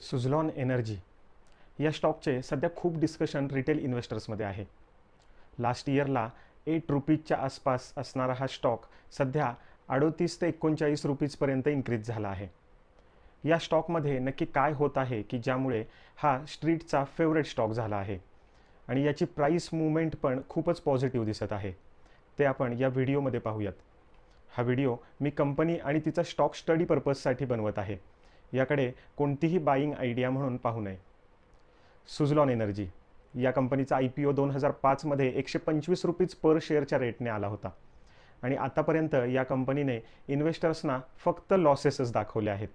Suzlon energy या स्टॉकचे सध्या खूप डिस्कशन रिटेल इन्व्हेस्टर्समध्ये आहे. लास्ट इयरला ₹8 आसपास असणारा हा स्टॉक सध्या 38 ते 39 रुपीजपर्यंत इन्क्रीज झाला आहे. या स्टॉकमध्ये नक्की काय होत आहे की ज्यामुळे हा स्ट्रीटचा फेवरेट स्टॉक झाला आहे आणि याची प्राईस मूवमेंट पण खूपच पॉझिटिव्ह दिसत आहे, ते आपण या व्हिडिओमध्ये पाहूयात. हा व्हिडिओ मी कंपनी आणि तिचा स्टॉक स्टडी पर्पजसाठी बनवत आहे. याकडे कोणतीही बाईंग आयडिया म्हणून पाहू नये. सुझलॉन एनर्जी या कंपनीचा IPO 2005मध्ये 125 रुपीज पर शेअरच्या रेटने आला होता आणि आतापर्यंत या कंपनीने इन्व्हेस्टर्सना फक्त लॉसेसच दाखवले आहेत.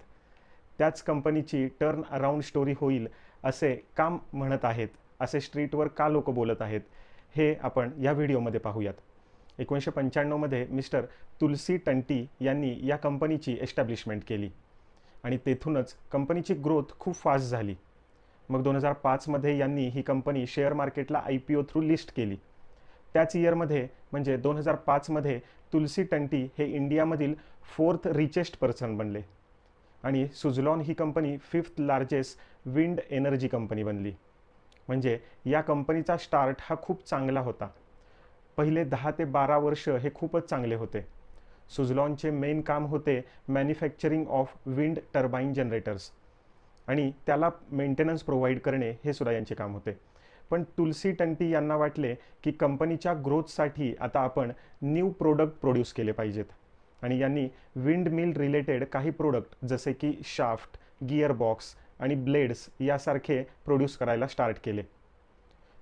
त्याच कंपनीची टर्न अराउंड स्टोरी होईल असे काम म्हणत आहेत, असे स्ट्रीटवर का लोक बोलत आहेत, हे आपण या व्हिडिओमध्ये पाहूयात. 1995मध्ये मिस्टर तुलसी टंटी यांनी या कंपनीची एस्टॅब्लिशमेंट केली आणि तेथूनच कंपनीची ग्रोथ खूप फास्ट झाली. मग 2005मध्ये यांनी ही कंपनी शेअर मार्केटला IPO थ्रू लिस्ट केली. त्याच इयरमध्ये म्हणजे 2005मध्ये तुलसी टंटी हे इंडियामधील 4th रिचेस्ट पर्सन बनले आणि सुझलॉन ही company 5th largest wind energy company बनली. म्हणजे या कंपनीचा स्टार्ट हा खूप चांगला होता. पहिले 10 ते 12 वर्ष हे खूपच चांगले होते. सुझलॉनचे मेन काम होते manufacturing of wind turbine generators आणि त्याला मेंटेनन्स प्रोव्हाइड करणे हे सुद्धा यांचे काम होते. पण तुलसी टंटी यांना वाटले की कंपनीच्या ग्रोथसाठी आता आपण न्यू प्रोडक्ट प्रोड्यूस केले पाहिजेत आणि यांनी विंड मिल रिलेटेड काही प्रोडक्ट जसे की शाफ्ट, गिअरबॉक्स आणि ब्लेड्स यासारखे प्रोड्यूस करायला स्टार्ट केले.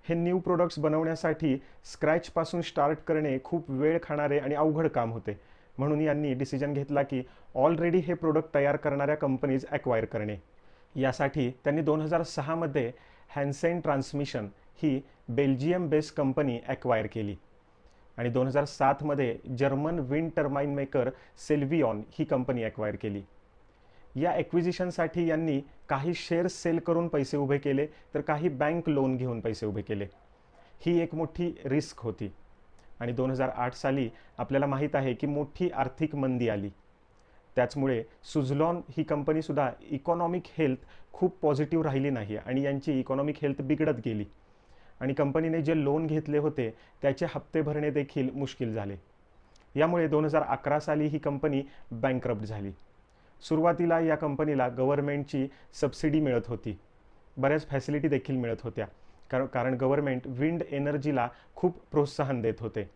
हे न्यू प्रोडक्ट्स बनवण्यासाठी स्क्रॅचपासून स्टार्ट करणे खूप वेळ खाणारे आणि अवघड काम होते. म्हणून यांनी डिसिजन घेतला की ऑलरेडी हे प्रोडक्ट तयार करणाऱ्या कंपनीज ॲक्वायर करणे. यासाठी त्यांनी 2006मध्ये हॅन्सेन ट्रान्समिशन ही बेल्जियम बेस्ड कंपनी ॲक्वायर केली आणि 2007मध्ये जर्मन विंड टर्बाईन मेकर सेल्वियॉन ही कंपनी ॲक्वायर केली. या ॲक्विजिशनसाठी यांनी काही शेअर्स सेल करून पैसे उभे केले तर काही बँक लोन घेऊन पैसे उभे केले. ही एक मोठी रिस्क होती आणि 2008 साली आपल्याला माहीत आहे की मोठी आर्थिक मंदी आली. त्याचमुळे सुझलॉन ही कंपनीसुद्धा इकॉनॉमिक हेल्थ खूप पॉझिटिव्ह राहिली नाही आणि यांची इकॉनॉमिक हेल्थ बिघडत गेली आणि कंपनीने जे लोन घेतले होते त्याचे हप्ते भरणे देखील मुश्किल झाले. यामुळे 2011 साली ही कंपनी बँकरप्ट झाली. सुरुवातीला या कंपनीला गव्हर्नमेंटची सबसिडी मिळत होती, बऱ्याच फॅसिलिटी देखील मिळत होत्या, कारण गव्हर्नमेंट विंड एनर्जीला खूप प्रोत्साहन देत होते.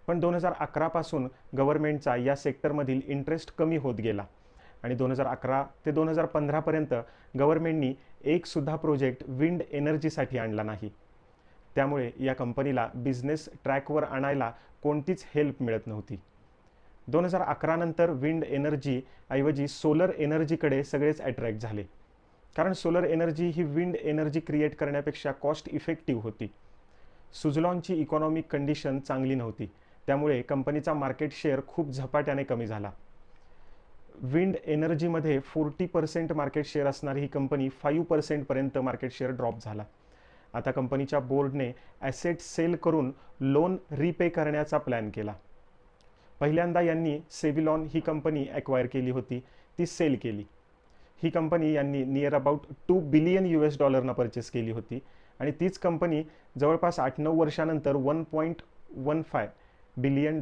पण 2011 पासून गव्हर्नमेंटचा या सेक्टरमधील इंटरेस्ट कमी होत गेला आणि 2011 ते 2015पर्यंत गव्हर्नमेंटनी एकसुद्धा प्रोजेक्ट विंड एनर्जीसाठी आणला नाही. त्यामुळे या कंपनीला बिझनेस ट्रॅकवर आणायला कोणतीच हेल्प मिळत नव्हती. 2011 नंतर विंड एनर्जी ऐवजी सोलर एनर्जीकडे सगळेच अट्रॅक्ट झाले, कारण सोलर एनर्जी ही विंड एनर्जी क्रिएट करण्यापेक्षा कॉस्ट इफेक्टिव्ह होती. सुझलॉनची इकॉनॉमिक कंडिशन चांगली नव्हती, त्यामुळे कंपनीचा मार्केट शेअर खूप झपाट्याने कमी झाला. विंड एनर्जीमध्ये 40% मार्केट शेअर असणारी ही कंपनी 5% मार्केट शेअर ड्रॉप झाला. आता कंपनीच्या बोर्डने ॲसेट सेल करून लोन रिपे करण्याचा प्लॅन केला. पहिल्यांदा यांनी सेव्हिलॉन ही कंपनी ॲक्वायर केली होती, ती सेल केली. ही कंपनी यांनी नियर अबाउट $2 बिलियन परचेस केली होती आणि तीच कंपनी जवळपास 8-9 वर्षानंतर $1.15 बिलियन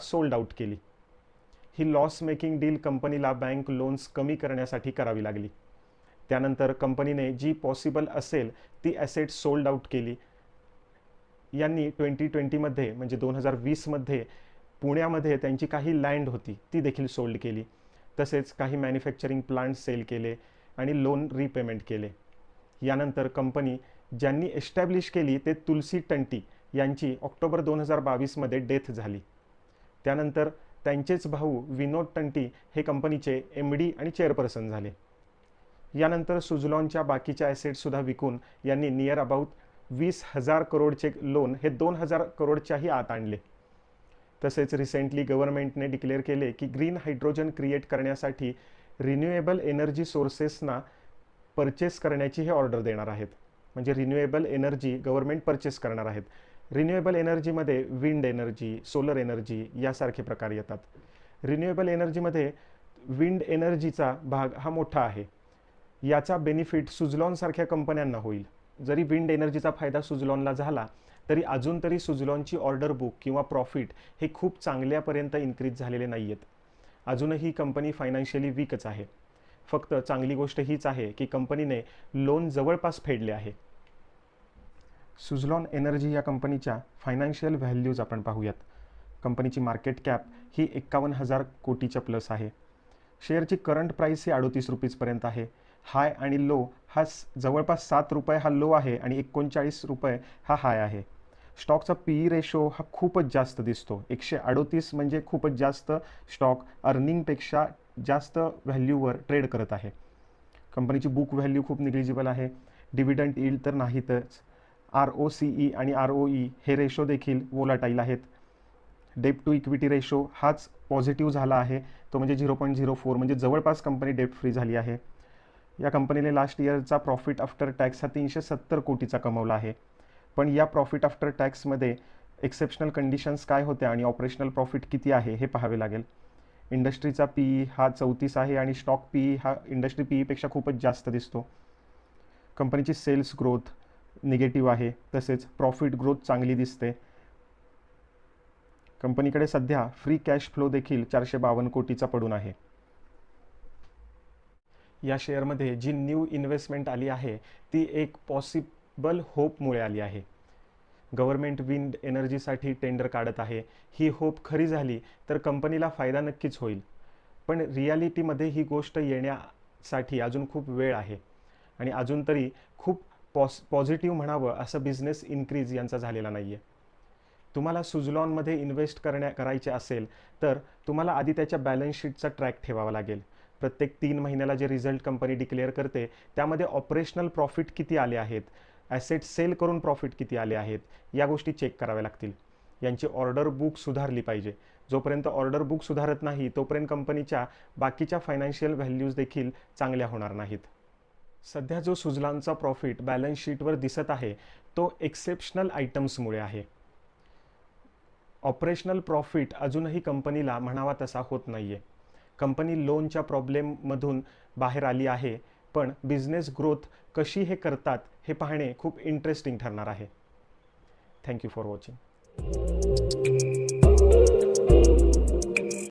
सोल्ड आउट केली. ही लॉस मेकिंग डील कंपनीला बँक लोन्स कमी करण्यासाठी करावी लागली. त्यानंतर कंपनीने जी पॉसिबल असेल ती ॲसेट सोल्ड आउट केली. यांनी 2020मध्ये म्हणजे 2020मध्ये पुण्यामध्ये त्यांची काही लँड होती ती देखील सोल्ड केली. तसेच काही मॅन्युफॅक्चरिंग प्लांट सेल केले आणि लोन रिपेमेंट केले. यानंतर कंपनी ज्यांनी एस्टॅब्लिश केली ते तुलसी टंटी यांची ऑक्टोबर 2022मध्ये डेथ झाली. त्यानंतर त्यांचेच भाऊ विनोद टंटी हे कंपनीचे MD आणि चेअरपर्सन झाले. यानंतर सुझलॉनच्या बाकीच्या ॲसेटसुद्धा विकून यांनी नियर अबाउट 20,000 करोडचे लोन हे 2,000 करोडच्याही आत आणले. तसेच रिसेंटली गव्हर्नमेंटने डिक्लेअर केले की ग्रीन हायड्रोजन क्रिएट करण्यासाठी रिन्युएबल एनर्जी सोर्सेसना परचेस करण्याची हे ऑर्डर देणार आहेत. म्हणजे रिन्युएबल एनर्जी गव्हर्नमेंट परचेस करणार आहेत. रिन्युएबल एनर्जीमध्ये विंड एनर्जी, सोलर एनर्जी यासारखे प्रकार येतात. रिन्युएबल एनर्जीमध्ये विंड एनर्जीचा भाग हा मोठा आहे. याचा बेनिफिट सुझलॉनसारख्या कंपन्यांना होईल. जरी विंड एनर्जीचा फायदा सुझलॉनला झाला तरी अजून तरी सुझलॉनची ऑर्डर बुक किंवा प्रॉफिट हे खूप चांगल्यापर्यंत इन्क्रीज झालेले नाही आहेत. अजूनही कंपनी फायनान्शियली वीकच आहे. फक्त चांगली गोष्ट हीच आहे की कंपनीने लोन जवळपास फेडले आहे. सुझलॉन एनर्जी या कंपनीच्या फायनान्शियल व्हॅल्यूज आपण पाहूयात. कंपनीची मार्केट कॅप ही 51,000 कोटीच्या प्लस आहे. शेअरची करंट प्राईस ही 38 रुपीजपर्यंत आहे. हाय आणि लो हा जवळपास 7 रुपये हा लो आहे आणि 39 रुपये हा हाय आहे. स्टॉकचा पी रेशो हा खूपच जास्त दिसतो. 138 म्हणजे खूपच जास्त. स्टॉक अर्निंगपेक्षा जास्त व्हॅल्यूवर ट्रेड करत आहे. कंपनीची बुक व्हॅल्यू खूप निग्लिजिबल आहे. डिव्हिडंड यील्ड तर नाहीतच. ROCE आणि ROE हे रेशो देखील वोलाटाईल आहेत. डेप टू इक्विटी रेशो हाच पॉझिटिव्ह झाला आहे, तो म्हणजे 0.04, म्हणजे जवळपास कंपनी डेप फ्री झाली आहे. या कंपनीने लास्ट इयरचा प्रॉफिट आफ्टर टॅक्स हा 370 कोटीचा कमवला आहे. पण या प्रॉफिट आफ्टर टॅक्समध्ये एक्सेप्शनल कंडिशन्स काय होत्या आणि ऑपरेशनल प्रॉफिट किती आहे हे पाहावे लागेल. इंडस्ट्रीचा PE हा 34 आहे आणि स्टॉक PE हा इंडस्ट्री PEपेक्षा खूपच जास्त दिसतो. कंपनीची सेल्स ग्रोथ निगेटिव्ह आहे, तसेच प्रॉफिट ग्रोथ चांगली दिसते. कंपनीकडे सध्या फ्री कॅश फ्लो देखील 452 कोटीचा पडून आहे. या शेअरमध्ये जी न्यू इन्व्हेस्टमेंट आली आहे ती एक पॉसिबल होपमुळे आली आहे. गव्हर्नमेंट विंड एनर्जीसाठी टेंडर काढत आहे. ही होप खरी झाली तर कंपनीला फायदा नक्कीच होईल. पण रियालिटीमध्ये ही गोष्ट येण्यासाठी अजून खूप वेळ आहे आणि अजून तरी खूप पॉझिटिव्ह म्हणावं असं बिझनेस इन्क्रीज यांचा झालेला नाही आहे. तुम्हाला सुझलॉनमध्ये इन्व्हेस्ट करायचे असेल तर तुम्हाला आधी त्याच्या बॅलन्स शीटचा ट्रॅक ठेवावा लागेल. प्रत्येक 3 महिन्याला जे रिझल्ट कंपनी डिक्लेअर करते त्यामध्ये ऑपरेशनल प्रॉफिट किती आले आहेत, ॲसेट सेल करून प्रॉफिट किती आले आहेत, या गोष्टी चेक कराव्या लागतील. यांची ऑर्डर बुक सुधारली पाहिजे. जोपर्यंत ऑर्डर बुक सुधारत नाही तोपर्यंत कंपनीच्या बाकीच्या फायनान्शियल व्हॅल्यूज देखील चांगल्या होणार नाहीत. सध्या जो सुझलॉनचा प्रॉफिट बॅलन्स शीटवर दिसत आहे तो एक्सेप्शनल आयटम्समुळे आहे. ऑपरेशनल प्रॉफिट अजूनही कंपनीला म्हणावा तसा होत नाही आहे. कंपनी लोनच्या प्रॉब्लेममधून बाहेर आली आहे, पण बिझनेस ग्रोथ कशी हे करतात हे पाहणे खूप इंटरेस्टिंग ठरणार आहे. Thank you for watching.